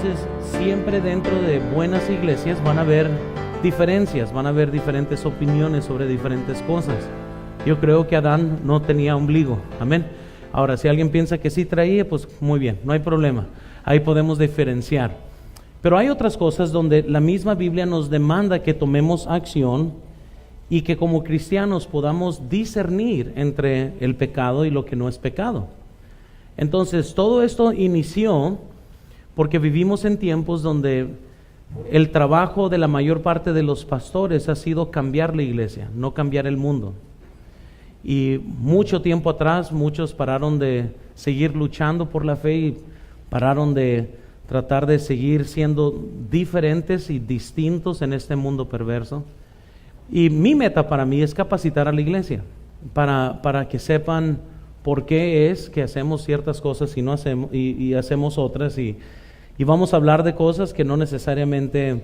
Entonces, siempre dentro de buenas iglesias van a haber diferencias, van a haber diferentes opiniones sobre diferentes cosas. Yo creo que Adán no tenía ombligo, amén. Ahora, si alguien piensa que sí traía, pues muy bien, no hay problema. Ahí podemos diferenciar. Pero hay otras cosas donde la misma Biblia nos demanda que tomemos acción y que como cristianos podamos discernir entre el pecado y lo que no es pecado. Entonces, todo esto inició porque vivimos en tiempos donde el trabajo de la mayor parte de los pastores ha sido cambiar la iglesia, no cambiar el mundo. Y mucho tiempo atrás muchos pararon de seguir luchando por la fe y pararon de tratar de seguir siendo diferentes y distintos en este mundo perverso. Y mi meta para mí es capacitar a la iglesia para que sepan por qué es que hacemos ciertas cosas y no hacemos y hacemos otras, y vamos a hablar de cosas que no necesariamente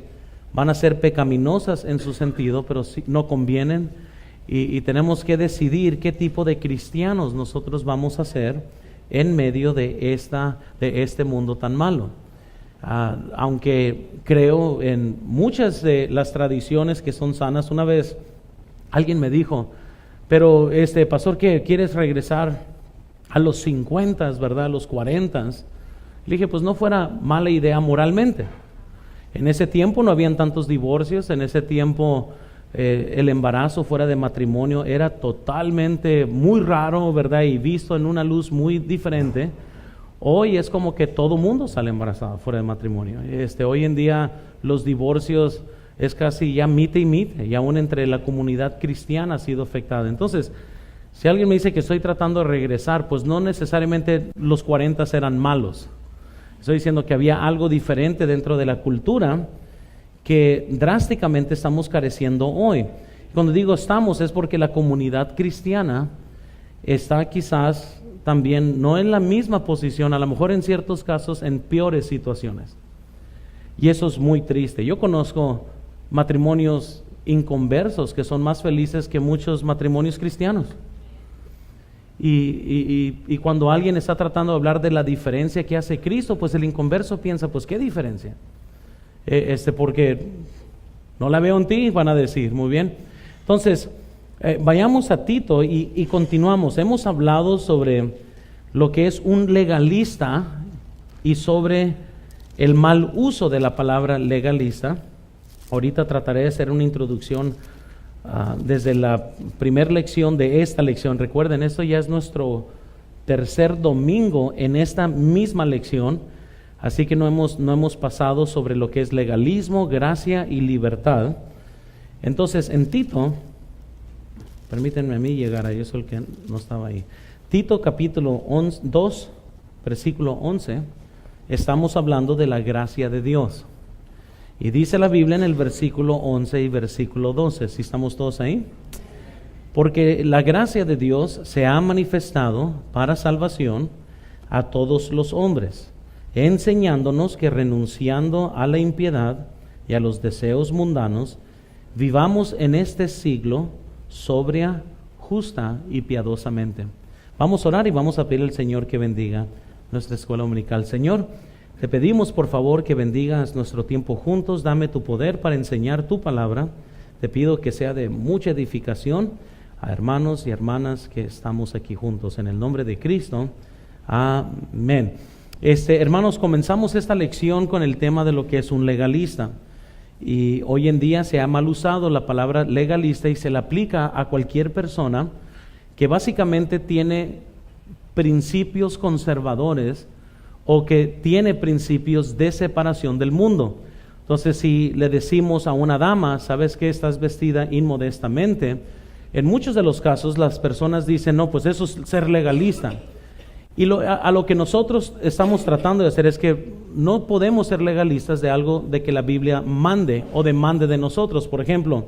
van a ser pecaminosas en su sentido, pero sí no convienen, y tenemos que decidir qué tipo de cristianos nosotros vamos a ser en medio de este mundo tan malo. Aunque creo en muchas de las tradiciones que son sanas. Una vez alguien me dijo, pero pastor, ¿qué quieres regresar a los 50, verdad, a los 40? Le dije, pues no fuera mala idea moralmente. En ese tiempo no habían tantos divorcios, en ese tiempo el embarazo fuera de matrimonio era totalmente muy raro, ¿verdad? Y visto en una luz muy diferente. Hoy es como que todo mundo sale embarazado fuera de matrimonio. Hoy en día los divorcios es casi ya mite y mite, y aún entre la comunidad cristiana ha sido afectada. Entonces, si alguien me dice que estoy tratando de regresar, pues no necesariamente los 40 eran malos. Estoy diciendo que había algo diferente dentro de la cultura que drásticamente estamos careciendo hoy. Cuando digo estamos, es porque la comunidad cristiana está quizás también no en la misma posición, a lo mejor en ciertos casos en peores situaciones. Y eso es muy triste. Yo conozco matrimonios inconversos que son más felices que muchos matrimonios cristianos. Y cuando alguien está tratando de hablar de la diferencia que hace Cristo, pues el inconverso piensa, pues ¿qué diferencia? Porque no la veo en ti, van a decir, muy bien. Entonces, vayamos a Tito y continuamos. Hemos hablado sobre lo que es un legalista y sobre el mal uso de la palabra legalista. Ahorita trataré de hacer una introducción desde la primera lección de esta lección. Recuerden, esto ya es nuestro tercer domingo en esta misma lección, así que no hemos pasado sobre lo que es legalismo, gracia y libertad. Entonces, en Tito, permítanme a mí llegar ahí, eso es el que no estaba ahí. Tito capítulo 2, versículo 11, estamos hablando de la gracia de Dios. Y dice la Biblia en el versículo 11 y versículo 12, ¿sí estamos todos ahí? Porque la gracia de Dios se ha manifestado para salvación a todos los hombres, enseñándonos que renunciando a la impiedad y a los deseos mundanos, vivamos en este siglo sobria, justa y piadosamente. Vamos a orar y vamos a pedir al Señor que bendiga nuestra escuela dominical. Señor, te pedimos por favor que bendigas nuestro tiempo juntos. Dame tu poder para enseñar tu palabra. Te pido que sea de mucha edificación a hermanos y hermanas que estamos aquí juntos. En el nombre de Cristo, amén. Hermanos, comenzamos esta lección con el tema de lo que es un legalista. Y hoy en día se ha mal usado la palabra legalista y se la aplica a cualquier persona que básicamente tiene principios conservadores o que tiene principios de separación del mundo. Entonces, si le decimos a una dama, ¿sabes qué? Estás vestida inmodestamente. En muchos de los casos las personas dicen, no, pues eso es ser legalista. Y a lo que nosotros estamos tratando de hacer es que no podemos ser legalistas de algo de que la Biblia mande o demande de nosotros. Por ejemplo,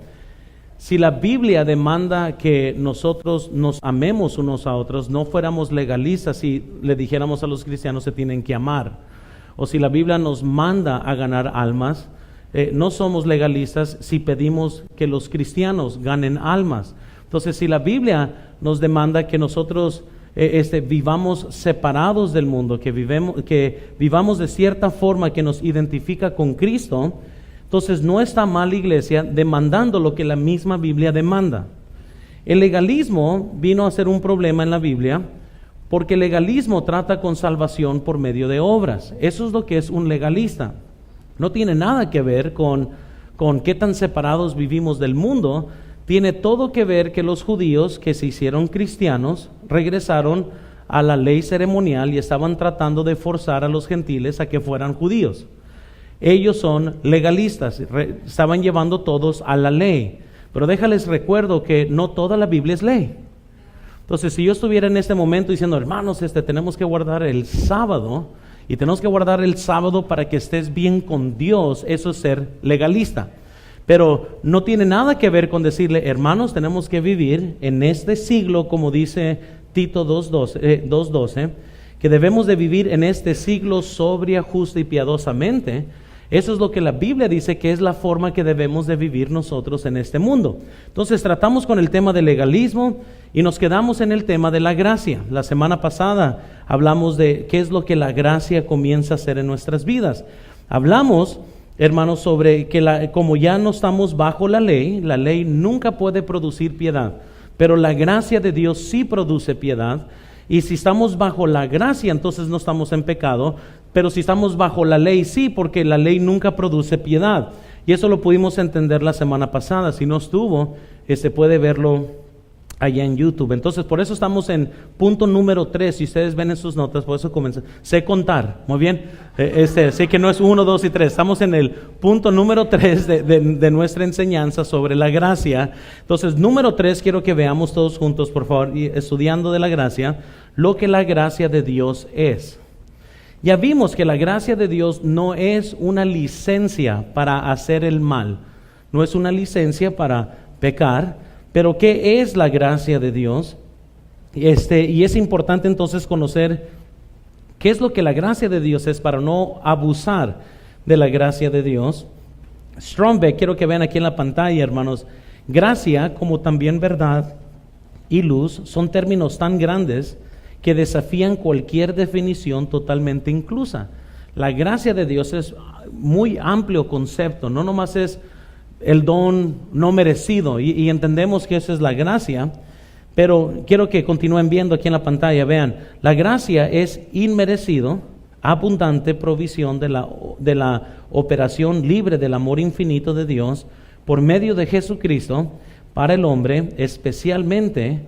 si la Biblia demanda que nosotros nos amemos unos a otros, no fuéramos legalistas si le dijéramos a los cristianos se tienen que amar. O si la Biblia nos manda a ganar almas, no somos legalistas si pedimos que los cristianos ganen almas. Entonces, si la Biblia nos demanda que nosotros vivamos separados del mundo, que vivamos de cierta forma que nos identifica con Cristo, entonces no está mal la iglesia demandando lo que la misma Biblia demanda. El legalismo vino a ser un problema en la Biblia porque el legalismo trata con salvación por medio de obras. Eso es lo que es un legalista. No tiene nada que ver con qué tan separados vivimos del mundo. Tiene todo que ver que los judíos que se hicieron cristianos regresaron a la ley ceremonial y estaban tratando de forzar a los gentiles a que fueran judíos. Ellos son legalistas, estaban llevando todos a la ley. Pero déjales recuerdo que no toda la Biblia es ley. Entonces, si yo estuviera en este momento diciendo, hermanos, tenemos que guardar el sábado, y tenemos que guardar el sábado para que estés bien con Dios, eso es ser legalista. Pero no tiene nada que ver con decirle, hermanos, tenemos que vivir en este siglo, como dice Tito 2:12, que debemos de vivir en este siglo sobria, justa y piadosamente. Eso es lo que la Biblia dice que es la forma que debemos de vivir nosotros en este mundo. Entonces tratamos con el tema del legalismo y nos quedamos en el tema de la gracia. La semana pasada hablamos de qué es lo que la gracia comienza a hacer en nuestras vidas. Hablamos, hermanos, sobre que como ya no estamos bajo la ley nunca puede producir piedad, pero la gracia de Dios sí produce piedad. Y si estamos bajo la gracia, entonces no estamos en pecado, pero si estamos bajo la ley, sí, porque la ley nunca produce piedad. Y eso lo pudimos entender la semana pasada. Si no estuvo, puede verlo allá en YouTube. Entonces, por eso estamos en punto número 3. Si ustedes ven en sus notas, por eso comienza. Sé contar, muy bien. Sé que no es 1, 2 y 3. Estamos en el punto número 3 de nuestra enseñanza sobre la gracia. Entonces, número 3, quiero que veamos todos juntos, por favor, y estudiando de la gracia, lo que la gracia de Dios es. Ya vimos que la gracia de Dios no es una licencia para hacer el mal, no es una licencia para pecar, pero ¿qué es la gracia de Dios? Y es importante entonces conocer qué es lo que la gracia de Dios es para no abusar de la gracia de Dios. Strombeck, quiero que vean aquí en la pantalla, hermanos, gracia como también verdad y luz son términos tan grandes que desafían cualquier definición totalmente inclusa. La gracia de Dios es muy amplio concepto, no nomás es el don no merecido, y entendemos que esa es la gracia, pero quiero que continúen viendo aquí en la pantalla, vean, la gracia es inmerecido, abundante provisión de la operación libre del amor infinito de Dios por medio de Jesucristo para el hombre, especialmente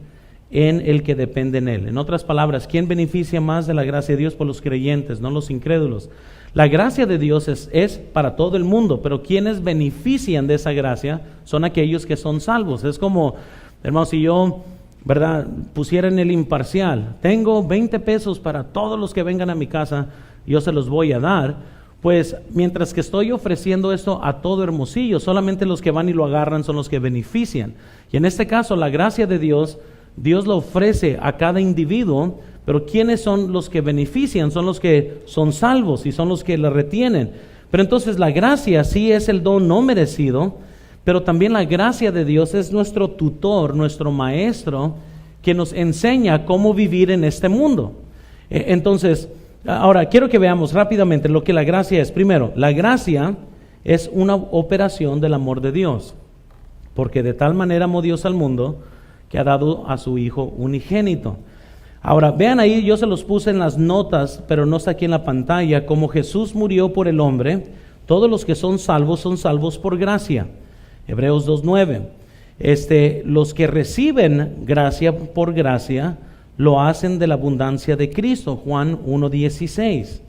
en el que depende en Él. En otras palabras, ¿quién beneficia más de la gracia de Dios? Por los creyentes, no los incrédulos. La gracia de Dios es para todo el mundo, pero quienes benefician de esa gracia son aquellos que son salvos. Es como, hermanos, si yo, ¿verdad?, pusiera en el imparcial, tengo 20 pesos para todos los que vengan a mi casa, yo se los voy a dar, pues mientras que estoy ofreciendo esto a todo Hermosillo, solamente los que van y lo agarran son los que benefician. Y en este caso, la gracia de Dios lo ofrece a cada individuo, pero ¿quiénes son los que benefician? Son los que son salvos y son los que la retienen. Pero entonces la gracia sí es el don no merecido, pero también la gracia de Dios es nuestro tutor, nuestro maestro, que nos enseña cómo vivir en este mundo. Entonces, ahora quiero que veamos rápidamente lo que la gracia es. Primero, la gracia es una operación del amor de Dios, porque de tal manera amó Dios al mundo que ha dado a su Hijo unigénito. Ahora, vean ahí, yo se los puse en las notas, pero no está aquí en la pantalla, como Jesús murió por el hombre, todos los que son salvos por gracia. Hebreos 2:9. Los que reciben gracia por gracia, lo hacen de la abundancia de Cristo. Juan 1:16.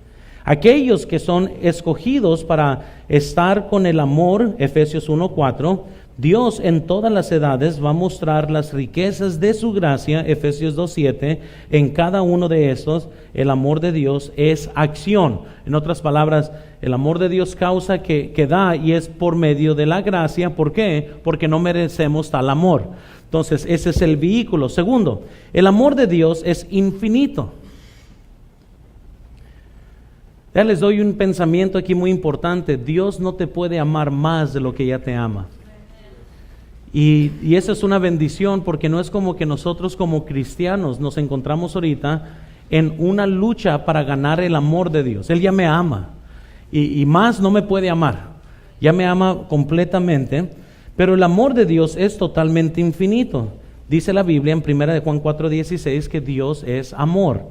Aquellos que son escogidos para estar con el amor, Efesios 1:4, Dios en todas las edades va a mostrar las riquezas de su gracia, Efesios 2:7, en cada uno de estos. El amor de Dios es acción. En otras palabras, el amor de Dios causa que da, y es por medio de la gracia. ¿Por qué? Porque no merecemos tal amor. Entonces, ese es el vehículo. Segundo, el amor de Dios es infinito. Ya les doy un pensamiento aquí muy importante. Dios no te puede amar más de lo que ya te ama. Y eso es una bendición, porque no es como que nosotros como cristianos nos encontramos ahorita en una lucha para ganar el amor de Dios. Él ya me ama y más no me puede amar, ya me ama completamente, pero el amor de Dios es totalmente infinito. Dice la Biblia en 1 de Juan 4:16 que Dios es amor.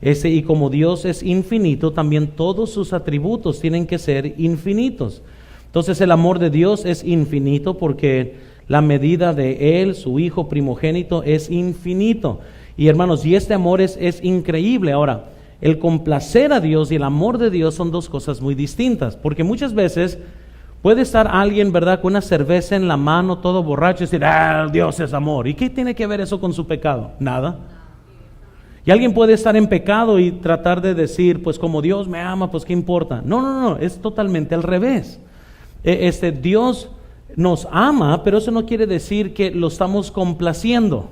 Y como Dios es infinito, también todos sus atributos tienen que ser infinitos. Entonces el amor de Dios es infinito porque la medida de Él, su Hijo primogénito, es infinito. Y hermanos, y este amor es increíble. Ahora, el complacer a Dios y el amor de Dios son dos cosas muy distintas, porque muchas veces puede estar alguien, ¿verdad?, con una cerveza en la mano, todo borracho, y decir, Dios es amor. ¿Y qué tiene que ver eso con su pecado? Nada. Y alguien puede estar en pecado y tratar de decir, pues como Dios me ama, pues qué importa. No, es totalmente al revés. Dios nos ama, pero eso no quiere decir que lo estamos complaciendo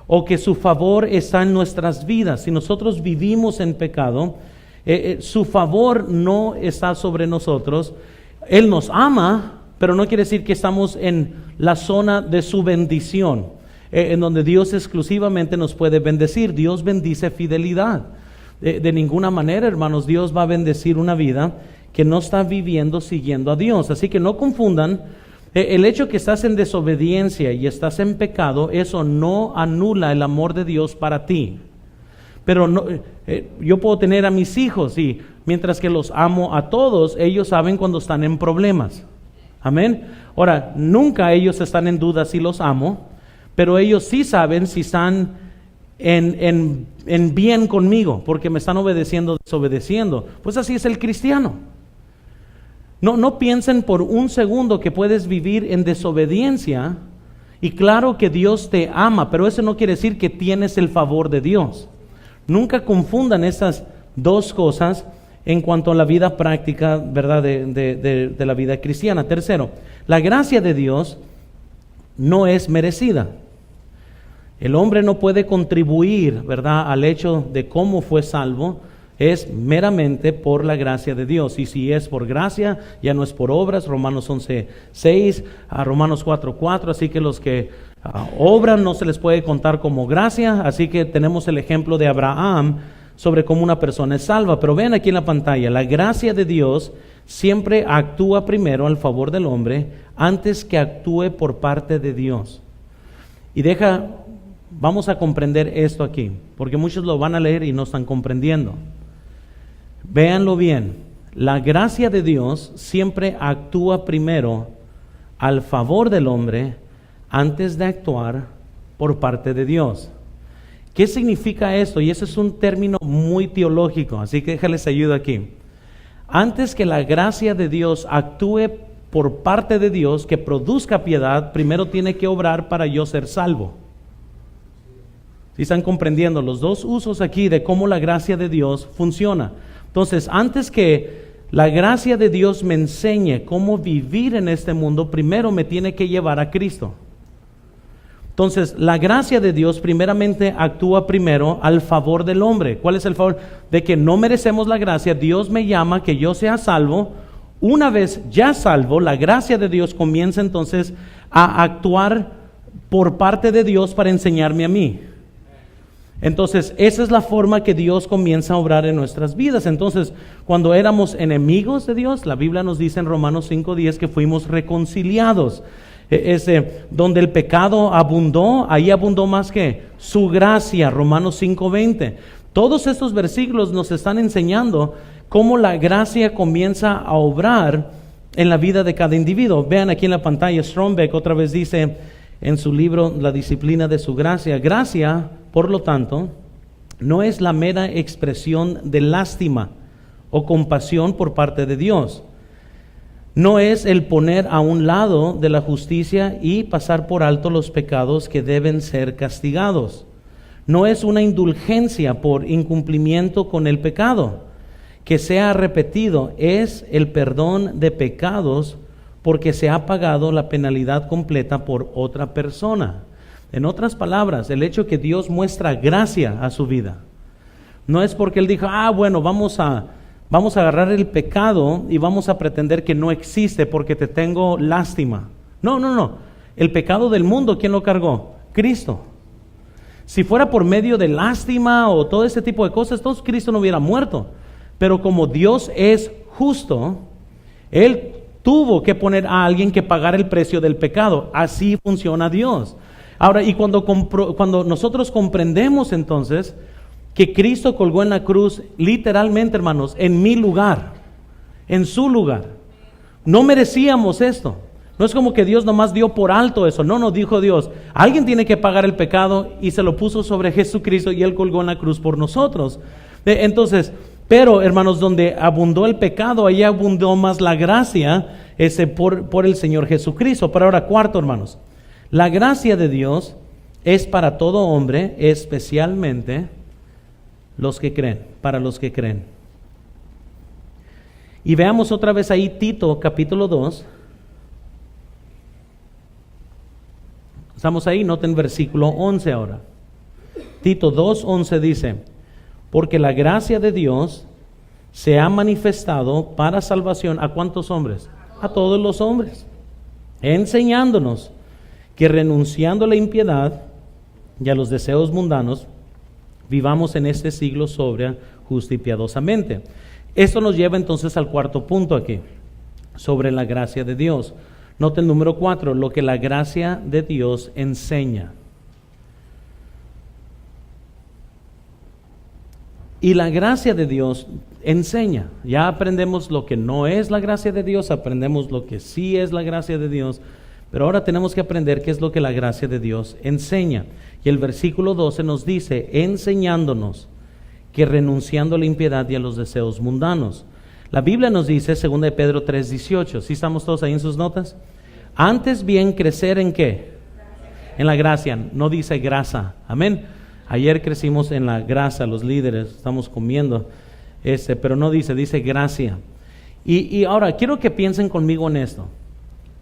o que su favor está en nuestras vidas. Si nosotros vivimos en pecado, su favor no está sobre nosotros. Él nos ama, pero no quiere decir que estamos en la zona de su bendición, en donde Dios exclusivamente nos puede bendecir. Dios bendice fidelidad. De ninguna manera, hermanos, Dios va a bendecir una vida que no está viviendo siguiendo a Dios. Así que no confundan, el hecho que estás en desobediencia y estás en pecado, eso no anula el amor de Dios para ti. Pero no, yo puedo tener a mis hijos y mientras que los amo a todos, ellos saben cuando están en problemas. Amén. Ahora, nunca ellos están en duda si los amo, pero ellos sí saben si están en bien conmigo, porque me están obedeciendo o desobedeciendo. Pues así es el cristiano. No piensen por un segundo que puedes vivir en desobediencia, y claro que Dios te ama, pero eso no quiere decir que tienes el favor de Dios. Nunca confundan esas dos cosas en cuanto a la vida práctica, ¿verdad?, de la vida cristiana. Tercero, la gracia de Dios no es merecida. El hombre no puede contribuir, ¿verdad?, al hecho de cómo fue salvo. Es meramente por la gracia de Dios. Y si es por gracia, ya no es por obras. Romanos 11:6, Romanos 4:4. Así que los que obran no se les puede contar como gracia. Así que tenemos el ejemplo de Abraham sobre cómo una persona es salva. Pero vean aquí en la pantalla, la gracia de Dios siempre actúa primero al favor del hombre antes que actúe por parte de Dios. Y vamos a comprender esto aquí, porque muchos lo van a leer y no están comprendiendo. Véanlo bien, la gracia de Dios siempre actúa primero al favor del hombre antes de actuar por parte de Dios. ¿Qué significa esto? Y ese es un término muy teológico, así que déjales ayuda aquí. Antes que la gracia de Dios actúe por parte de Dios, que produzca piedad, primero tiene que obrar para yo ser salvo. ¿Sí están comprendiendo los dos usos aquí de cómo la gracia de Dios funciona? Entonces, antes que la gracia de Dios me enseñe cómo vivir en este mundo, primero me tiene que llevar a Cristo. Entonces, la gracia de Dios primeramente actúa primero al favor del hombre. ¿Cuál es el favor? De que no merecemos la gracia, Dios me llama que yo sea salvo. Una vez ya salvo, la gracia de Dios comienza entonces a actuar por parte de Dios para enseñarme a mí. Entonces, esa es la forma que Dios comienza a obrar en nuestras vidas. Entonces, cuando éramos enemigos de Dios, la Biblia nos dice en Romanos 5:10 que fuimos reconciliados. Donde el pecado abundó, ahí abundó más que su gracia, Romanos 5:20. Todos estos versículos nos están enseñando cómo la gracia comienza a obrar en la vida de cada individuo. Vean aquí en la pantalla, Strombeck otra vez dice en su libro La disciplina de su gracia: gracia, por lo tanto, no es la mera expresión de lástima o compasión por parte de Dios. No es el poner a un lado de la justicia y pasar por alto los pecados que deben ser castigados. No es una indulgencia por incumplimiento con el pecado que sea repetido. Es el perdón de pecados porque se ha pagado la penalidad completa por otra persona. En otras palabras, el hecho que Dios muestra gracia a su vida no es porque Él dijo, bueno, vamos a agarrar el pecado y vamos a pretender que no existe porque te tengo lástima. No. el pecado del mundo, ¿quién lo cargó? Cristo. Si fuera por medio de lástima o todo ese tipo de cosas, entonces Cristo no hubiera muerto. Pero como Dios es justo, Él tuvo que poner a alguien que pagara el precio del pecado. Así funciona Dios. Ahora, y cuando nosotros comprendemos entonces que Cristo colgó en la cruz, literalmente, hermanos, en mi lugar, en su lugar. No merecíamos esto. No es como que Dios nomás dio por alto eso. No, dijo Dios, alguien tiene que pagar el pecado y se lo puso sobre Jesucristo y Él colgó en la cruz por nosotros. Entonces, pero hermanos, donde abundó el pecado, ahí abundó más la gracia por el Señor Jesucristo. Pero ahora, cuarto, hermanos, la gracia de Dios es para todo hombre, especialmente los que creen, para los que creen. Y veamos otra vez ahí Tito capítulo 2. Estamos ahí, noten versículo 11 ahora. Tito 2:11 dice: porque la gracia de Dios se ha manifestado para salvación ¿a cuántos hombres? A todos los hombres, enseñándonos que renunciando a la impiedad y a los deseos mundanos, vivamos en este siglo sobria, justa y piadosamente. Esto nos lleva entonces al cuarto punto aquí, sobre la gracia de Dios. Note el número 4, lo que la gracia de Dios enseña. Y la gracia de Dios enseña. Ya aprendemos lo que no es la gracia de Dios, aprendemos lo que sí es la gracia de Dios, pero ahora tenemos que aprender qué es lo que la gracia de Dios enseña. Y el versículo 12 nos dice, enseñándonos que renunciando a la impiedad y a los deseos mundanos. La Biblia nos dice, 2 de Pedro 3:18, ¿sí estamos todos ahí en sus notas? Antes bien crecer ¿en qué? En la gracia, no dice grasa, amén. Ayer crecimos en la grasa, los líderes, estamos comiendo, pero no dice gracia. Y ahora, quiero que piensen conmigo en esto.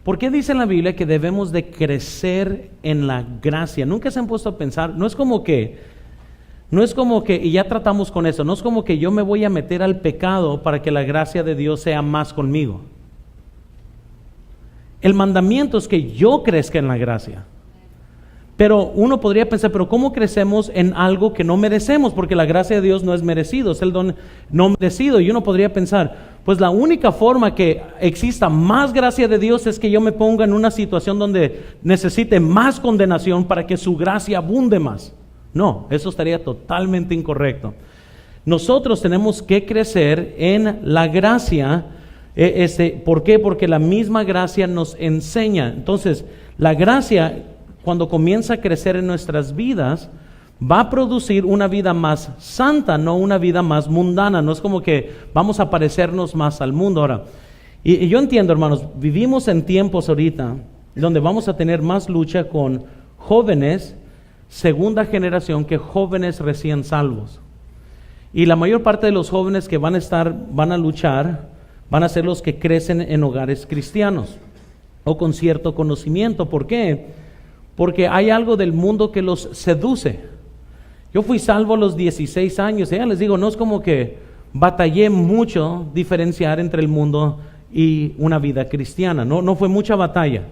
¿Por qué dice en la Biblia que debemos de crecer en la gracia? Nunca se han puesto a pensar, no es como que, y ya tratamos con eso, no es como que yo me voy a meter al pecado para que la gracia de Dios sea más conmigo. El mandamiento es que yo crezca en la gracia. Pero uno podría pensar, pero ¿cómo crecemos en algo que no merecemos? Porque la gracia de Dios no es merecido, es el don no merecido. Y uno podría pensar, pues la única forma que exista más gracia de Dios es que yo me ponga en una situación donde necesite más condenación para que su gracia abunde más. No, eso estaría totalmente incorrecto. Nosotros tenemos que crecer en la gracia. ¿Por qué? Porque la misma gracia nos enseña. Entonces, la gracia, cuando comienza a crecer en nuestras vidas, va a producir una vida más santa, no una vida más mundana. No es como que vamos a parecernos más al mundo ahora. Y yo entiendo, hermanos, vivimos en tiempos ahorita donde vamos a tener más lucha con jóvenes segunda generación que jóvenes recién salvos. Y la mayor parte de los jóvenes que van a luchar, van a ser los que crecen en hogares cristianos o con cierto conocimiento. ¿Por qué? Porque hay algo del mundo que los seduce. Yo fui salvo a los 16 años, ya les digo, no es como que batallé mucho diferenciar entre el mundo y una vida cristiana, no fue mucha batalla.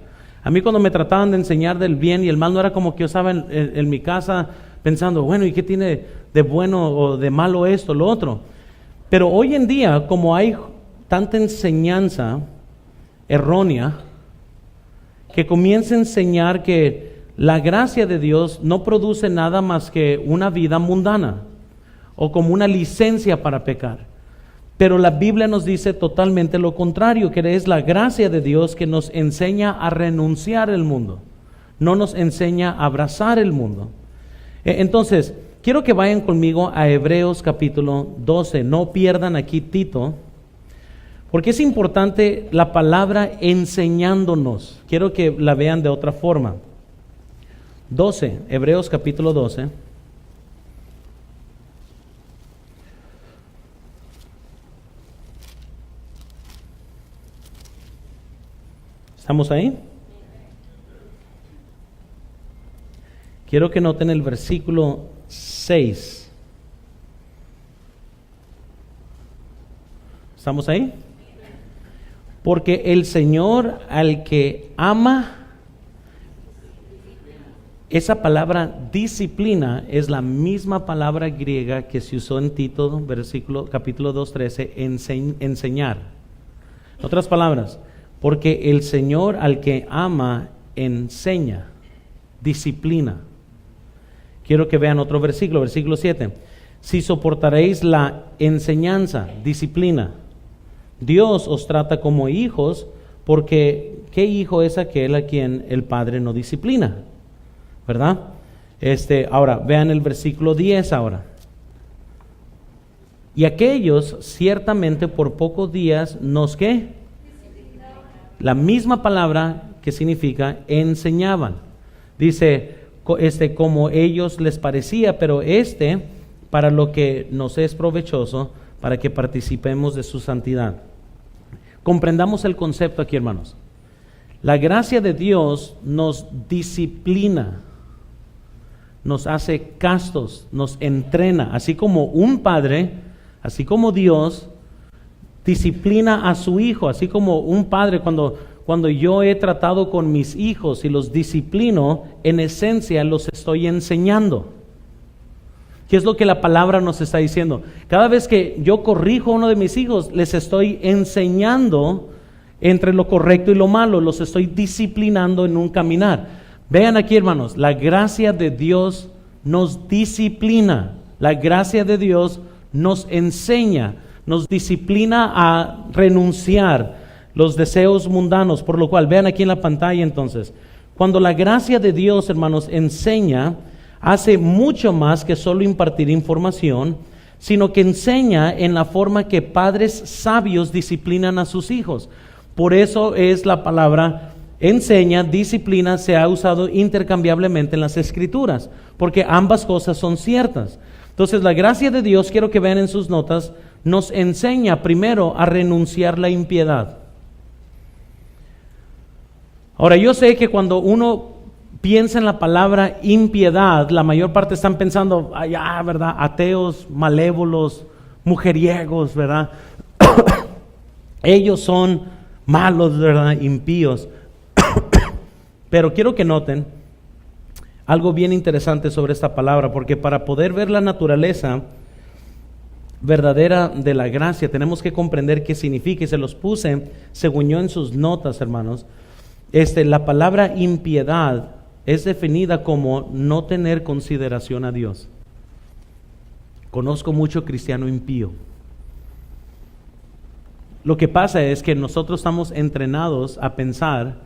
A mí cuando me trataban de enseñar del bien y el mal, no era como que yo estaba en mi casa pensando, bueno, ¿y qué tiene de bueno o de malo esto, lo otro? Pero hoy en día, como hay tanta enseñanza errónea, que comienza a enseñar que la gracia de Dios no produce nada más que una vida mundana o como una licencia para pecar. Pero la Biblia nos dice totalmente lo contrario, que es la gracia de Dios que nos enseña a renunciar al mundo, no nos enseña a abrazar el mundo. Entonces, quiero que vayan conmigo a Hebreos capítulo 12, no pierdan aquí Tito, porque es importante la palabra enseñándonos. Quiero que la vean de otra forma. 12, Hebreos capítulo 12. ¿Estamos ahí? Quiero que noten el versículo 6. ¿Estamos ahí? Porque el Señor al que ama, esa palabra disciplina es la misma palabra griega que se usó en Tito, capítulo 2:13, enseñar. En otras palabras, porque el Señor al que ama enseña, disciplina. Quiero que vean otro versículo 7. Si soportaréis la enseñanza, disciplina, Dios os trata como hijos, porque ¿qué hijo es aquel a quien el Padre no disciplina? ¿Verdad? Ahora, vean el versículo 10 ahora. Y aquellos ciertamente por pocos días nos ¿qué? La misma palabra que significa enseñaban. Dice, como ellos les parecía, pero para lo que nos es provechoso, para que participemos de su santidad. Comprendamos el concepto aquí, hermanos. La gracia de Dios nos disciplina, nos hace castos, nos entrena, así como un padre, así como Dios disciplina a su hijo, así como un padre cuando yo he tratado con mis hijos y los disciplino, en esencia los estoy enseñando. ¿Qué es lo que la palabra nos está diciendo? Cada vez que yo corrijo a uno de mis hijos, les estoy enseñando entre lo correcto y lo malo, los estoy disciplinando en un caminar. Vean aquí, hermanos, la gracia de Dios nos disciplina, la gracia de Dios nos enseña, nos disciplina a renunciar los deseos mundanos, por lo cual, vean aquí en la pantalla entonces, cuando la gracia de Dios, hermanos, enseña, hace mucho más que solo impartir información, sino que enseña en la forma que padres sabios disciplinan a sus hijos. Por eso es la palabra enseña, disciplina, se ha usado intercambiablemente en las Escrituras, porque ambas cosas son ciertas. Entonces, la gracia de Dios, quiero que vean en sus notas, nos enseña primero a renunciar la impiedad. Ahora, yo sé que cuando uno piensa en la palabra impiedad, la mayor parte están pensando, ¿verdad? Ateos, malévolos, mujeriegos, ¿verdad? Ellos son malos, ¿verdad? Impíos. Pero quiero que noten algo bien interesante sobre esta palabra, porque para poder ver la naturaleza verdadera de la gracia, tenemos que comprender qué significa, y se los puse, según yo, en sus notas, hermanos. La palabra impiedad es definida como no tener consideración a Dios. Conozco mucho cristiano impío. Lo que pasa es que nosotros estamos entrenados a pensar,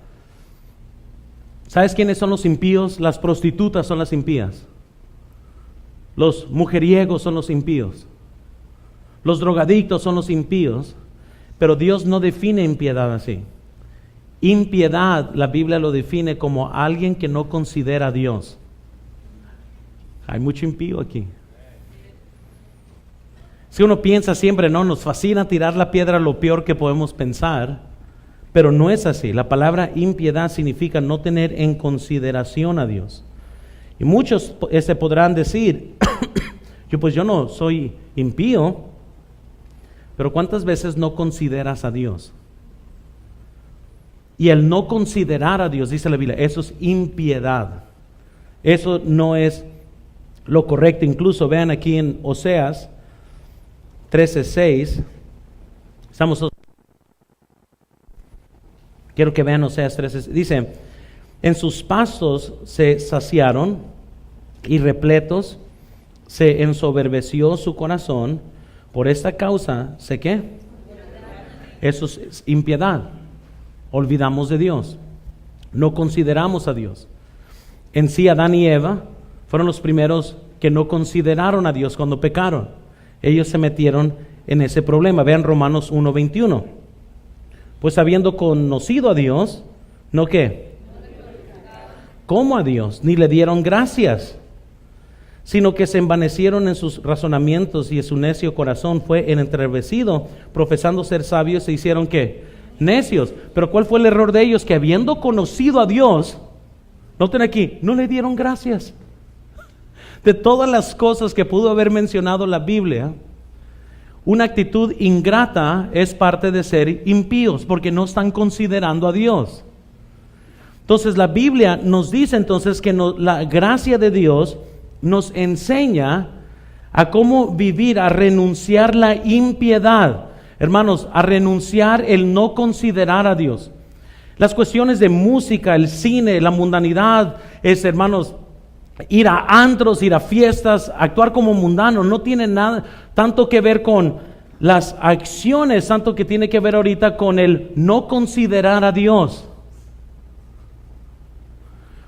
¿sabes quiénes son los impíos? Las prostitutas son las impías. Los mujeriegos son los impíos. Los drogadictos son los impíos. Pero Dios no define impiedad así. Impiedad, la Biblia lo define como alguien que no considera a Dios. Hay mucho impío aquí. Si uno piensa siempre, no, nos fascina tirar la piedra a lo peor que podemos pensar, pero no es así. La palabra impiedad significa no tener en consideración a Dios. Y muchos podrán decir, yo no soy impío, pero ¿cuántas veces no consideras a Dios? Y el no considerar a Dios, dice la Biblia, eso es impiedad. Eso no es lo correcto. Incluso vean aquí en Oseas 13:6. Quiero que vean Oseas 13:6. Dice, en sus pastos se saciaron y repletos se ensoberbeció su corazón. Por esta causa, ¿sé qué? Eso es impiedad. Olvidamos de Dios, no consideramos a Dios. En sí, Adán y Eva fueron los primeros que no consideraron a Dios cuando pecaron. Ellos se metieron en ese problema. Vean Romanos 1:21. Pues habiendo conocido a Dios, ¿no qué? ¿Cómo a Dios? Ni le dieron gracias, sino que se envanecieron en sus razonamientos, y en su necio corazón fue entenebrecido, profesando ser sabios, se hicieron ¿qué? Necios. Pero ¿cuál fue el error de ellos? Que habiendo conocido a Dios, noten aquí, no le dieron gracias. De todas las cosas que pudo haber mencionado la Biblia, una actitud ingrata es parte de ser impíos, porque no están considerando a Dios. Entonces la Biblia nos dice entonces que la gracia de Dios nos enseña a cómo vivir, a renunciar la impiedad. Hermanos, a renunciar el no considerar a Dios. Las cuestiones de música, el cine, la mundanidad, hermanos, ir a antros, ir a fiestas, actuar como mundano, no tiene nada tanto que ver con las acciones, tanto que tiene que ver ahorita con el no considerar a Dios.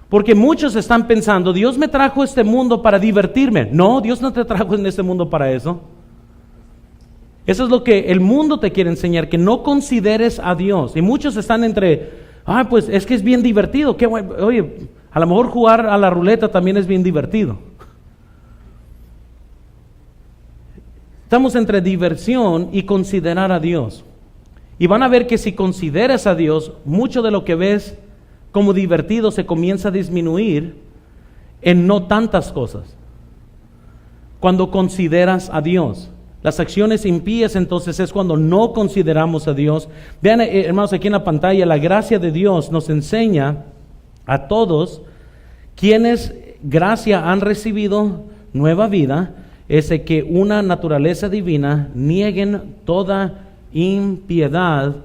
Porque muchos están pensando, Dios me trajo a este mundo para divertirme. No, Dios no te trajo en este mundo para eso. Eso es lo que el mundo te quiere enseñar, que no consideres a Dios. Y muchos están pues es que es bien divertido. Oye, a lo mejor jugar a la ruleta también es bien divertido. Estamos entre diversión y considerar a Dios. Y van a ver que si consideras a Dios, mucho de lo que ves como divertido se comienza a disminuir en no tantas cosas. Cuando consideras a Dios. Las acciones impías entonces es cuando no consideramos a Dios. Vean, hermanos, aquí en la pantalla, la gracia de Dios nos enseña a todos quienes gracia han recibido nueva vida, es de que una naturaleza divina nieguen toda impiedad,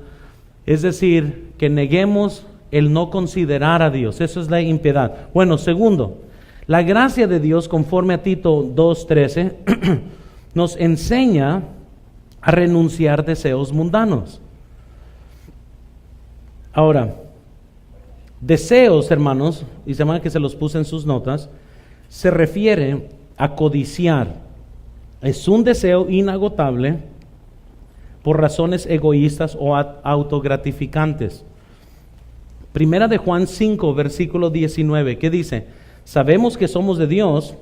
es decir, que neguemos el no considerar a Dios. Eso es la impiedad. Bueno, segundo, la gracia de Dios, conforme a Tito 2:13, nos enseña a renunciar deseos mundanos. Ahora, deseos, hermanos, y se llama que se los puse en sus notas, se refiere a codiciar. Es un deseo inagotable por razones egoístas o autogratificantes. Primera de Juan 5, versículo 19, ¿qué dice? Sabemos que somos de Dios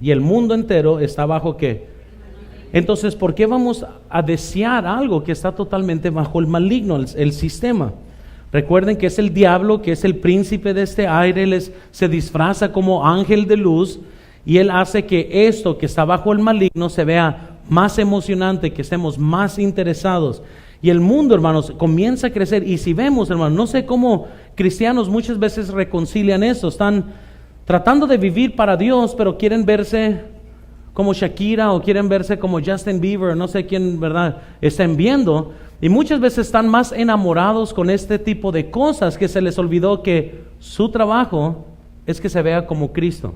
y el mundo entero está bajo ¿qué? Entonces, ¿por qué vamos a desear algo que está totalmente bajo el maligno, el sistema? Recuerden que es el diablo, que es el príncipe de este aire, se disfraza como ángel de luz y él hace que esto que está bajo el maligno se vea más emocionante, que estemos más interesados. Y el mundo, hermanos, comienza a crecer. Y si vemos, hermanos, no sé cómo cristianos muchas veces reconcilian eso. Están tratando de vivir para Dios, pero quieren verse como Shakira o quieren verse como Justin Bieber, no sé quién, ¿verdad?, están viendo. Y muchas veces están más enamorados con este tipo de cosas que se les olvidó que su trabajo es que se vea como Cristo.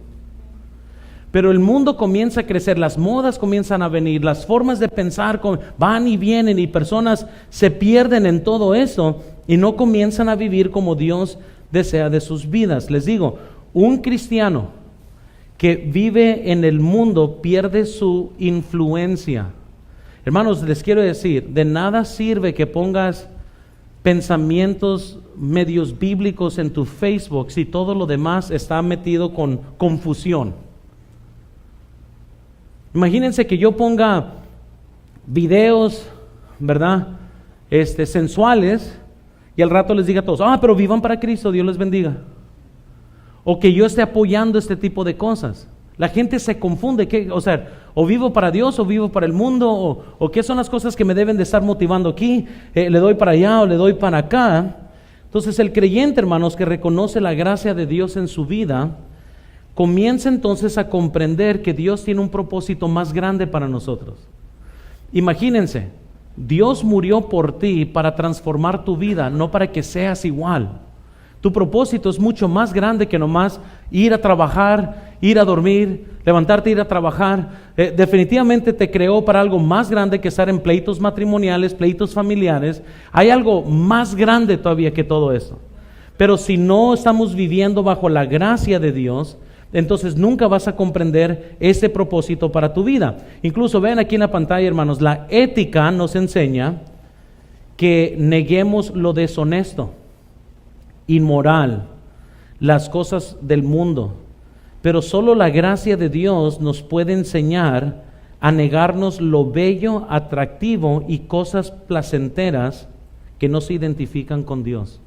Pero el mundo comienza a crecer, las modas comienzan a venir, las formas de pensar van y vienen y personas se pierden en todo eso y no comienzan a vivir como Dios desea de sus vidas. Les digo, un cristiano que vive en el mundo pierde su influencia. Hermanos, les quiero decir, de nada sirve que pongas pensamientos medios bíblicos en tu Facebook si todo lo demás está metido con confusión. Imagínense que yo ponga videos, ¿verdad?, sensuales, y al rato les diga a todos, pero vivan para Cristo, Dios les bendiga. O que yo esté apoyando este tipo de cosas. La gente se confunde, o vivo para Dios o vivo para el mundo, o qué son las cosas que me deben de estar motivando aquí, le doy para allá o le doy para acá. Entonces el creyente, hermanos, que reconoce la gracia de Dios en su vida, comienza entonces a comprender que Dios tiene un propósito más grande para nosotros. Imagínense, Dios murió por ti para transformar tu vida, no para que seas igual. Tu propósito es mucho más grande que nomás ir a trabajar, ir a dormir, levantarte, ir a trabajar. Definitivamente te creó para algo más grande que estar en pleitos matrimoniales, pleitos familiares. Hay algo más grande todavía que todo eso. Pero si no estamos viviendo bajo la gracia de Dios, entonces nunca vas a comprender ese propósito para tu vida. Incluso ven aquí en la pantalla, hermanos, la ética nos enseña que neguemos lo deshonesto, inmoral, las cosas del mundo. Pero solo la gracia de Dios nos puede enseñar a negarnos lo bello, atractivo y cosas placenteras que no se identifican con Dios.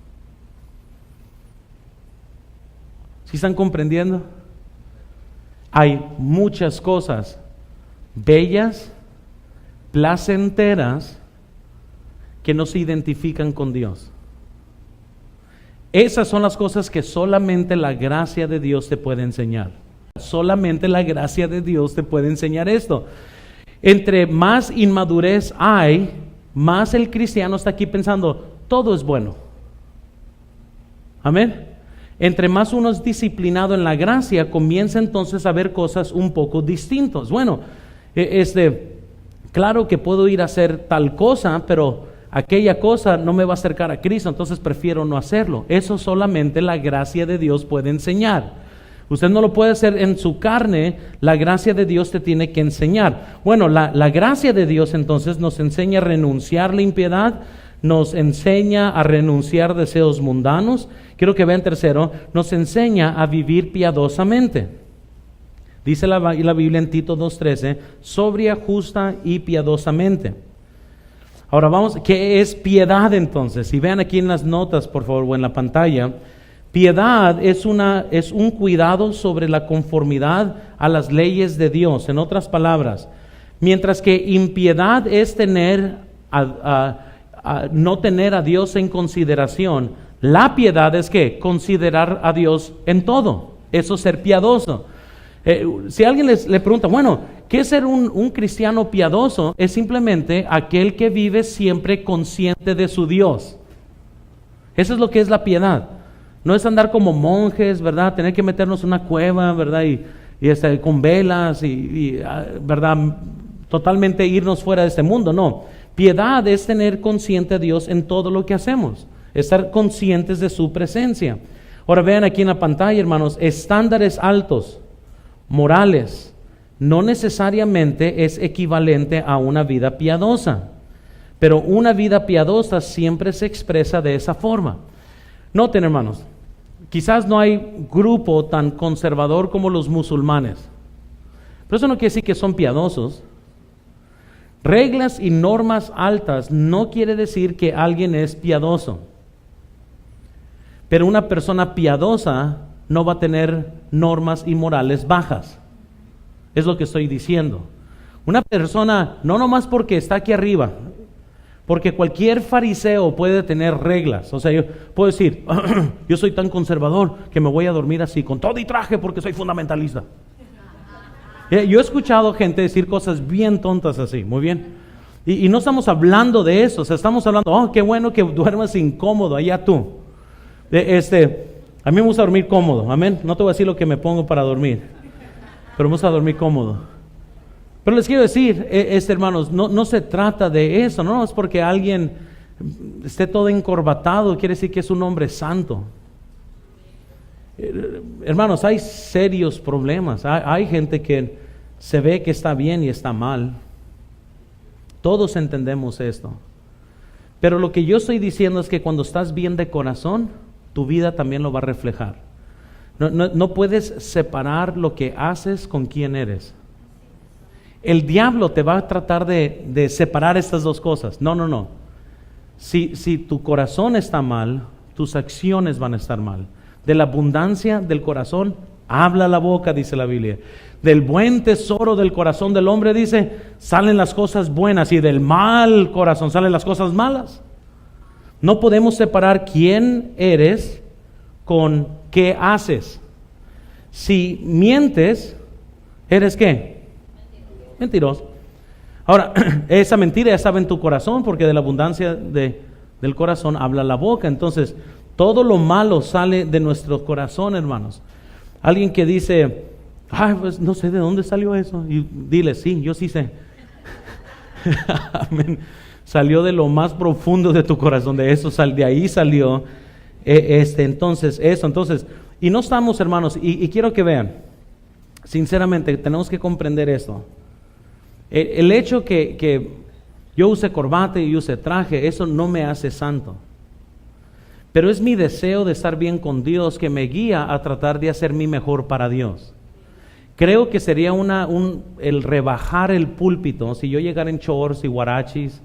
¿Sí están comprendiendo? Hay muchas cosas bellas, placenteras, que no se identifican con Dios. Esas son las cosas que solamente la gracia de Dios te puede enseñar. Solamente la gracia de Dios te puede enseñar esto. Entre más inmadurez hay, más el cristiano está aquí pensando, todo es bueno. Amén. Entre más uno es disciplinado en la gracia, comienza entonces a ver cosas un poco distintas. Bueno, claro que puedo ir a hacer tal cosa, pero aquella cosa no me va a acercar a Cristo, entonces prefiero no hacerlo. Eso solamente la gracia de Dios puede enseñar. Usted no lo puede hacer en su carne, la gracia de Dios te tiene que enseñar. Bueno, la gracia de Dios entonces nos enseña a renunciar a la impiedad, nos enseña a renunciar a deseos mundanos. Quiero que vean tercero, nos enseña a vivir piadosamente. Dice la Biblia en Tito 2:13, sobria, justa y piadosamente. Ahora vamos, ¿qué es piedad entonces? Y vean aquí en las notas, por favor, o en la pantalla. Piedad es un cuidado sobre la conformidad a las leyes de Dios. En otras palabras, mientras que impiedad es no tener a Dios en consideración, la piedad es ¿qué? Considerar a Dios en todo. Eso es ser piadoso. Si alguien le pregunta, bueno, ¿qué es ser un cristiano piadoso? Es simplemente aquel que vive siempre consciente de su Dios. Eso es lo que es la piedad. No es andar como monjes, ¿verdad? Tener que meternos en una cueva, ¿verdad? Y con velas ¿verdad? Totalmente irnos fuera de este mundo. No. Piedad es tener consciente a Dios en todo lo que hacemos. Estar conscientes de su presencia. Ahora vean aquí en la pantalla, hermanos, estándares altos, morales, no necesariamente es equivalente a una vida piadosa. Pero una vida piadosa siempre se expresa de esa forma. Noten, hermanos, quizás no hay grupo tan conservador como los musulmanes, pero eso no quiere decir que son piadosos. Reglas y normas altas no quiere decir que alguien es piadoso, pero una persona piadosa no va a tener normas y morales bajas. Es lo que estoy diciendo. Una persona, no nomás porque está aquí arriba, porque cualquier fariseo puede tener reglas. O sea, yo puedo decir, yo soy tan conservador que me voy a dormir así, con todo y traje porque soy fundamentalista. Yo he escuchado gente decir cosas bien tontas así, muy bien. Y no estamos hablando de eso, o sea, estamos hablando, oh, qué bueno que duermas incómodo, allá tú. A mí me gusta dormir cómodo, amén. No te voy a decir lo que me pongo para dormir, pero me gusta dormir cómodo. Pero les quiero decir, hermanos, no se trata de eso, no es porque alguien esté todo encorbatado, quiere decir que es un hombre santo. Hermanos, hay serios problemas, hay gente que se ve que está bien y está mal. Todos entendemos esto. Pero lo que yo estoy diciendo es que cuando estás bien de corazón, tu vida también lo va a reflejar. No puedes separar lo que haces con quién eres. El diablo te va a tratar de separar estas dos cosas. No. Si tu corazón está mal, tus acciones van a estar mal. De la abundancia del corazón, habla la boca, dice la Biblia. Del buen tesoro del corazón del hombre, dice, salen las cosas buenas, y del mal corazón salen las cosas malas. No podemos separar quién eres con qué haces. Si mientes, ¿eres qué? Mentiroso. Ahora, esa mentira ya estaba en tu corazón, porque de la abundancia del corazón habla la boca. Entonces, todo lo malo sale de nuestro corazón, hermanos. Alguien que dice, pues no sé de dónde salió eso, y dile, sí, yo sí sé. Amén. Salió de lo más profundo de tu corazón, de ahí salió. Entonces, y no estamos, hermanos, y quiero que vean, sinceramente, tenemos que comprender esto. El hecho que yo use corbata y use traje, eso no me hace santo. Pero es mi deseo de estar bien con Dios que me guía a tratar de hacer mi mejor para Dios. Creo que sería el rebajar el púlpito si yo llegara en shorts y guarachis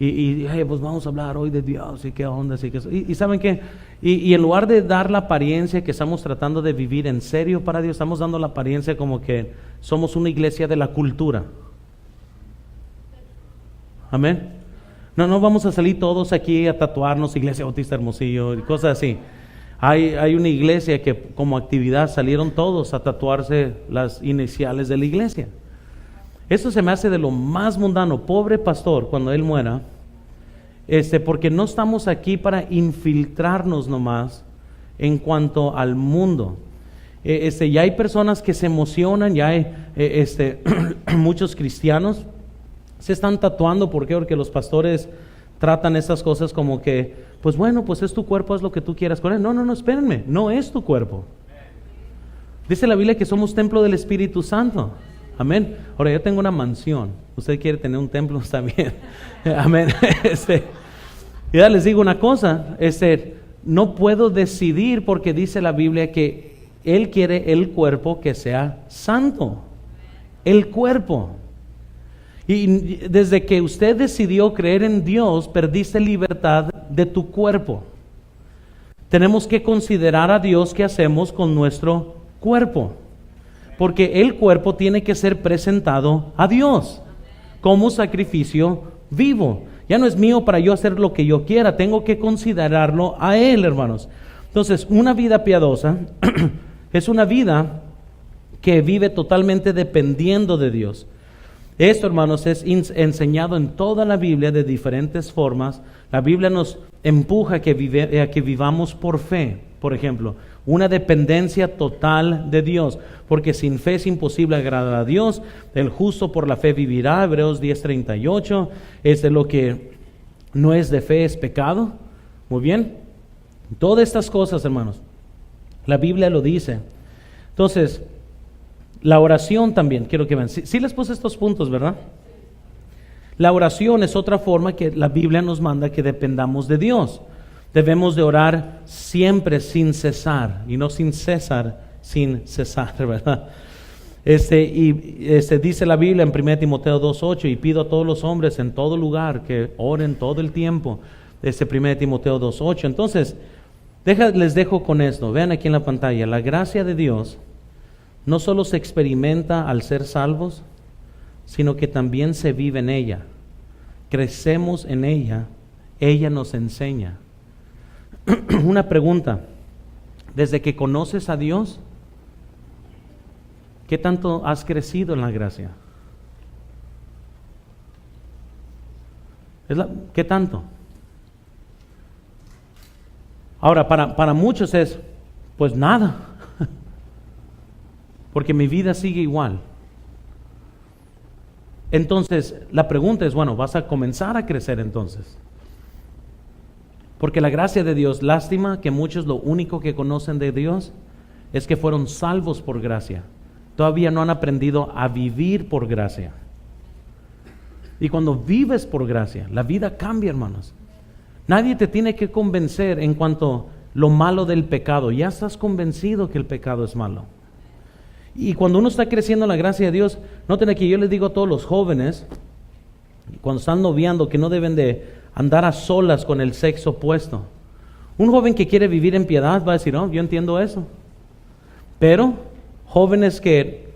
y pues vamos a hablar hoy de Dios y qué onda, y ¿saben qué? Y en lugar de dar la apariencia que estamos tratando de vivir en serio para Dios, estamos dando la apariencia como que somos una iglesia de la cultura. Amén. No vamos a salir todos aquí a tatuarnos Iglesia Bautista Hermosillo y cosas así. Hay una iglesia que como actividad salieron todos a tatuarse las iniciales de la iglesia. Eso se me hace de lo más mundano. Pobre pastor, cuando él muera, porque no estamos aquí para infiltrarnos nomás en cuanto al mundo. Ya hay personas que se emocionan, ya hay muchos cristianos se están tatuando. ¿Por qué? Porque los pastores tratan estas cosas como que, pues bueno, pues es tu cuerpo, haz lo que tú quieras con él. No, espérenme, no es tu cuerpo. Dice la Biblia que somos templo del Espíritu Santo. Amén. Ahora, yo tengo una mansión. Usted quiere tener un templo, está bien. Amén. Ya les digo una cosa, no puedo decidir porque dice la Biblia que Él quiere el cuerpo que sea santo. El cuerpo. Y desde que usted decidió creer en Dios, perdiste libertad de tu cuerpo. Tenemos que considerar a Dios qué hacemos con nuestro cuerpo. Porque el cuerpo tiene que ser presentado a Dios como sacrificio vivo. Ya no es mío para yo hacer lo que yo quiera, tengo que considerarlo a Él, hermanos. Entonces, una vida piadosa es una vida que vive totalmente dependiendo de Dios. Esto, hermanos, es enseñado en toda la Biblia de diferentes formas. La Biblia nos empuja a que vivamos por fe, por ejemplo, una dependencia total de Dios, porque sin fe es imposible agradar a Dios. El justo por la fe vivirá, Hebreos 10:38, es de lo que no es de fe es pecado. Muy bien, todas estas cosas, hermanos, la Biblia lo dice. Entonces, la oración también, quiero que vean. Sí les puse estos puntos, ¿verdad? La oración es otra forma que la Biblia nos manda que dependamos de Dios. Debemos de orar siempre sin cesar, y no sin César, sin cesar, ¿verdad? Dice la Biblia en 1 Timoteo 2:8, y pido a todos los hombres en todo lugar que oren todo el tiempo. 1 Timoteo 2:8. Entonces, les dejo con esto. Vean aquí en la pantalla, la gracia de Dios no solo se experimenta al ser salvos, sino que también se vive en ella. Crecemos en ella, ella nos enseña. Una pregunta, desde que conoces a Dios, ¿qué tanto has crecido en la gracia? ¿Qué tanto? Ahora, para muchos es, pues nada. Porque mi vida sigue igual. Entonces, la pregunta es, bueno, vas a comenzar a crecer entonces. Porque la gracia de Dios, lástima que muchos lo único que conocen de Dios es que fueron salvos por gracia. Todavía no han aprendido a vivir por gracia. Y cuando vives por gracia, la vida cambia, hermanos. Nadie te tiene que convencer en cuanto a lo malo del pecado. Ya estás convencido que el pecado es malo. Y cuando uno está creciendo en la gracia de Dios, noten aquí, yo les digo a todos los jóvenes, cuando están noviando, que no deben de andar a solas con el sexo opuesto. Un joven que quiere vivir en piedad va a decir, no, yo entiendo eso. Pero jóvenes que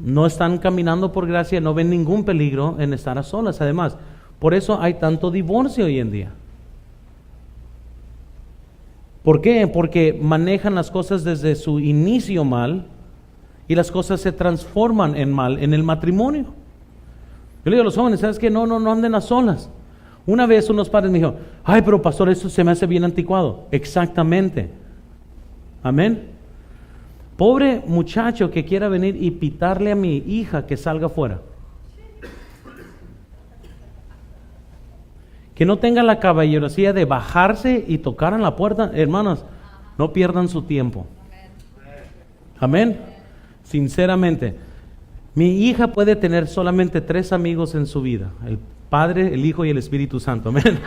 no están caminando por gracia, no ven ningún peligro en estar a solas. Además, por eso hay tanto divorcio hoy en día. ¿Por qué? Porque manejan las cosas desde su inicio mal, y las cosas se transforman en mal en el matrimonio. Yo le digo a los jóvenes, ¿sabes qué? No anden a solas. Una vez unos padres me dijeron, ay, pero pastor, eso se me hace bien anticuado. Exactamente. Amén. Pobre muchacho que quiera venir y pitarle a mi hija que salga afuera. Que no tenga la caballerosidad de bajarse y tocar en la puerta. Hermanas, no pierdan su tiempo. Amén. Sinceramente, mi hija puede tener solamente 3 amigos en su vida: el Padre, el Hijo y el Espíritu Santo. Amén.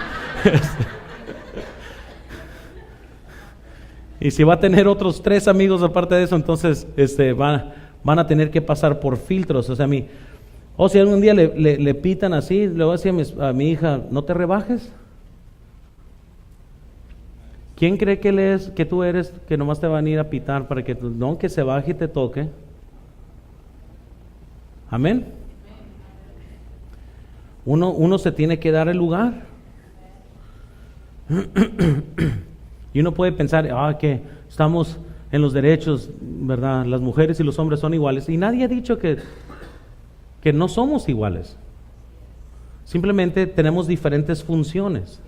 Y si va a tener otros 3 amigos aparte de eso, entonces van a tener que pasar por filtros. O sea, si algún día le pitan así, le voy a decir a mi hija, no te rebajes. ¿Quién cree que tú eres, que nomás te van a ir a pitar para que que se baje y te toque? Amén. Uno se tiene que dar el lugar. Y uno puede pensar, que estamos en los derechos, ¿verdad? Las mujeres y los hombres son iguales. Y nadie ha dicho que no somos iguales. Simplemente tenemos diferentes funciones.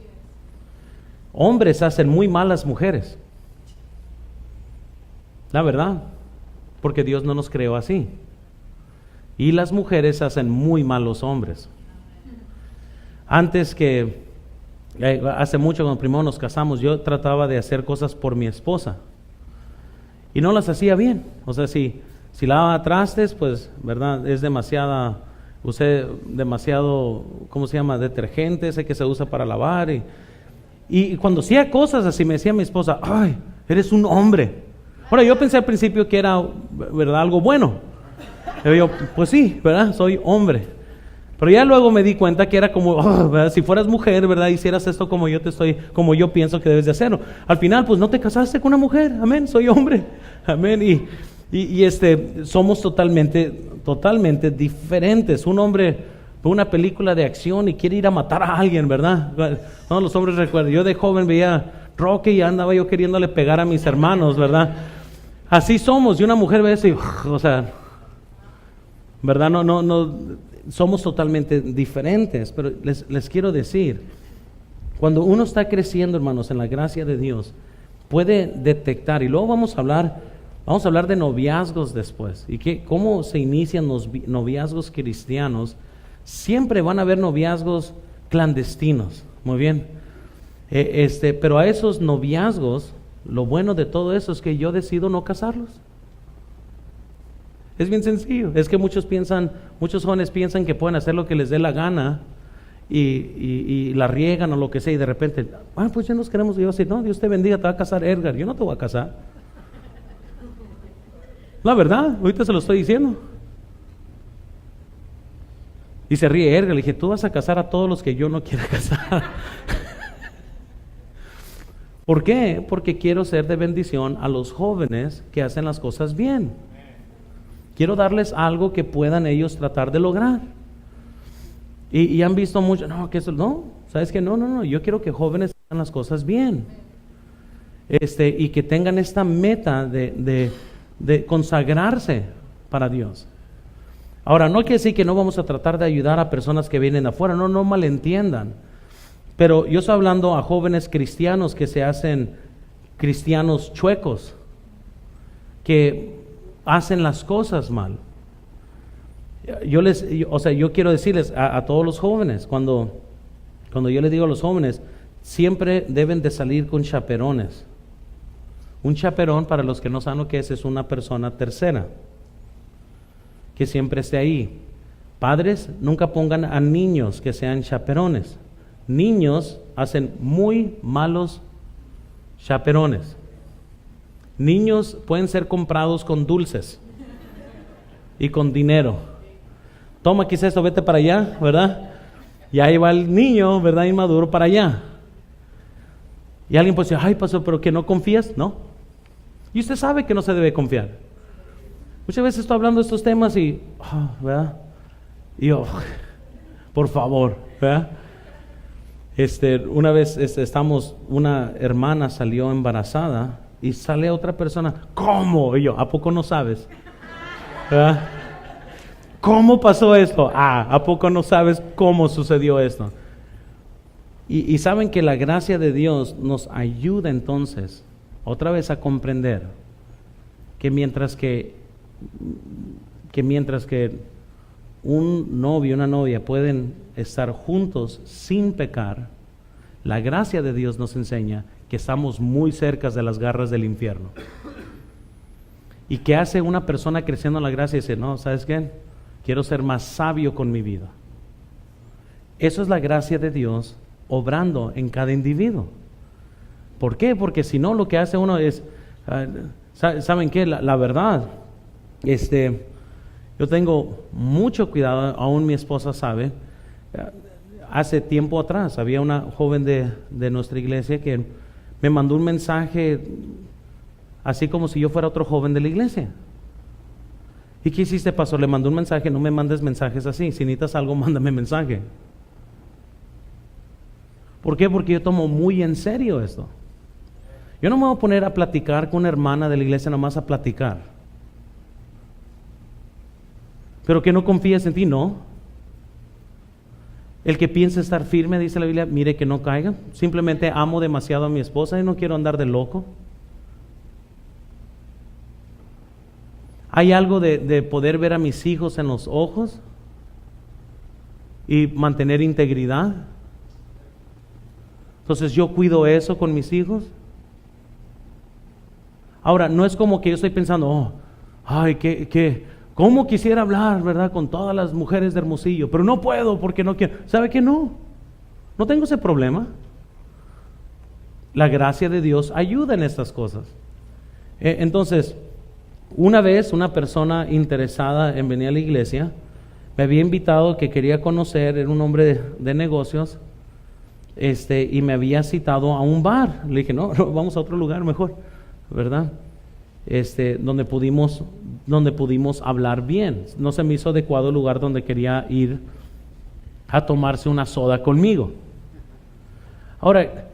Hombres hacen muy malas mujeres. La verdad, porque Dios no nos creó así. Y las mujeres hacen muy malos hombres. Hace mucho, cuando primero nos casamos, yo trataba de hacer cosas por mi esposa y no las hacía bien. O sea, si lavaba trastes, pues, ¿verdad? Usé demasiado, ¿cómo se llama? Detergente, ese que se usa para lavar. Y cuando hacía cosas así, me decía mi esposa, ¡ay, eres un hombre! Ahora, yo pensé al principio que era, ¿verdad?, algo bueno. Yo, pues sí, ¿verdad? Soy hombre. Pero ya luego me di cuenta que era como, ¿verdad? Si fueras mujer, ¿verdad? Hicieras esto como yo pienso que debes de hacerlo. Al final, pues no te casaste con una mujer, amén, soy hombre, amén. Y somos totalmente diferentes. Un hombre ve una película de acción y quiere ir a matar a alguien, ¿verdad? No, los hombres recuerdan, yo de joven veía Rocky y andaba yo queriéndole pegar a mis hermanos, ¿verdad? Así somos, y una mujer ve eso y, o sea, ¿verdad? No, somos totalmente diferentes, pero les quiero decir, cuando uno está creciendo, hermanos, en la gracia de Dios, puede detectar, y luego vamos a hablar de noviazgos después, y cómo se inician los noviazgos cristianos. Siempre van a haber noviazgos clandestinos, muy bien, pero a esos noviazgos, lo bueno de todo eso es que yo decido no casarlos. Es bien sencillo. Es que muchos jóvenes piensan que pueden hacer lo que les dé la gana y la riegan o lo que sea, y de repente, pues ya nos queremos. Y yo así, no, Dios te bendiga, te va a casar Edgar, yo no te voy a casar. La verdad, ahorita se lo estoy diciendo. Y se ríe Edgar, le dije, tú vas a casar a todos los que yo no quiera casar. ¿Por qué? Porque quiero ser de bendición a los jóvenes que hacen las cosas bien. Quiero darles algo que puedan ellos tratar de lograr. Y han visto mucho, ¿sabes qué? No, yo quiero que jóvenes hagan las cosas bien. Y que tengan esta meta de consagrarse para Dios. Ahora, no quiere decir que no vamos a tratar de ayudar a personas que vienen de afuera, no malentiendan. Pero yo estoy hablando a jóvenes cristianos que se hacen cristianos chuecos, que hacen las cosas mal. Yo quiero decirles a todos los jóvenes, cuando yo les digo a los jóvenes, siempre deben de salir con chaperones. Un chaperón, para los que no saben lo que es una persona tercera, que siempre esté ahí. Padres, nunca pongan a niños que sean chaperones. Niños hacen muy malos chaperones. Niños pueden ser comprados con dulces y con dinero. Toma, aquí es esto, vete para allá, ¿verdad? Y ahí va el niño, ¿verdad? Inmaduro para allá. Y alguien puede decir, pastor, pero que no confías, ¿no? Y usted sabe que no se debe confiar. Muchas veces estoy hablando de estos temas y, ¿verdad? Y yo, por favor, ¿verdad? Una vez una hermana salió embarazada y sale otra persona, ¿cómo? Y yo, ¿a poco no sabes? ¿Verdad? ¿Cómo pasó esto? ¿A poco no sabes cómo sucedió esto? Y saben que la gracia de Dios nos ayuda entonces otra vez a comprender que mientras que un novio y una novia pueden estar juntos sin pecar, la gracia de Dios nos enseña que estamos muy cerca de las garras del infierno. ¿Y qué hace una persona creciendo en la gracia? Y dice, no, ¿sabes qué? Quiero ser más sabio con mi vida. Eso es la gracia de Dios obrando en cada individuo. ¿Por qué? Porque si no, lo que hace uno es, ¿saben qué? La verdad, yo tengo mucho cuidado, aún mi esposa sabe. Hace tiempo atrás había una joven de nuestra iglesia que me mandó un mensaje así como si yo fuera otro joven de la iglesia. ¿Y qué hiciste, pastor? Le mandó un mensaje. No me mandes mensajes así. Si necesitas algo, mándame mensaje. ¿Por qué? Porque yo tomo muy en serio esto. Yo no me voy a poner a platicar con una hermana de la iglesia nomás a platicar. Pero que no confíes en ti, no. El que piensa estar firme, dice la Biblia, mire que no caiga. Simplemente amo demasiado a mi esposa y no quiero andar de loco. Hay algo de poder ver a mis hijos en los ojos y mantener integridad. Entonces yo cuido eso con mis hijos. Ahora, no es como que yo estoy pensando, ¿cómo quisiera hablar, verdad, con todas las mujeres de Hermosillo? Pero no puedo porque no quiero. ¿Sabe qué? No tengo ese problema. La gracia de Dios ayuda en estas cosas. Entonces, una vez una persona interesada en venir a la iglesia me había invitado, que quería conocer, era un hombre de negocios, y me había citado a un bar. Le dije, no, vamos a otro lugar mejor, ¿verdad? Donde pudimos hablar bien. No se me hizo adecuado el lugar donde quería ir a tomarse una soda conmigo. Ahora,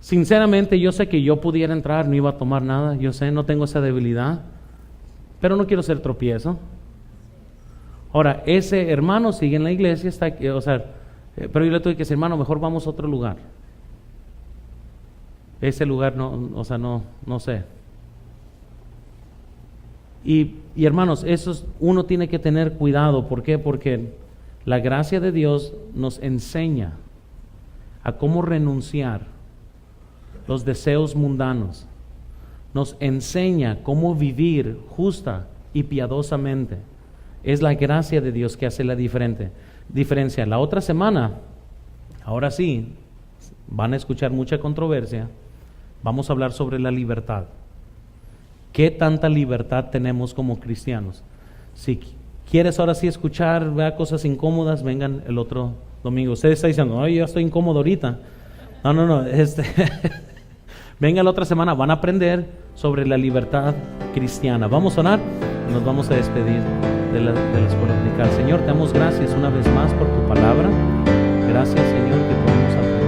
sinceramente yo sé que yo pudiera entrar, no iba a tomar nada, yo sé, no tengo esa debilidad, pero no quiero ser tropiezo. Ahora, ese hermano sigue en la iglesia, está aquí, pero yo le tuve que decir, hermano, mejor vamos a otro lugar. Ese lugar no sé. Y hermanos, uno tiene que tener cuidado. ¿Por qué? Porque la gracia de Dios nos enseña a cómo renunciar los deseos mundanos. Nos enseña cómo vivir justa y piadosamente. Es la gracia de Dios que hace la diferencia. La otra semana, ahora sí, van a escuchar mucha controversia. Vamos a hablar sobre la libertad. ¿Qué tanta libertad tenemos como cristianos? Si quieres ahora sí escuchar, vea cosas incómodas, vengan el otro domingo. Usted está diciendo, yo estoy incómodo ahorita. No, venga la otra semana, van a aprender sobre la libertad cristiana. Vamos a orar y nos vamos a despedir de la escuela dominical. Señor, te damos gracias una vez más por tu palabra. Gracias, Señor, que podemos aprender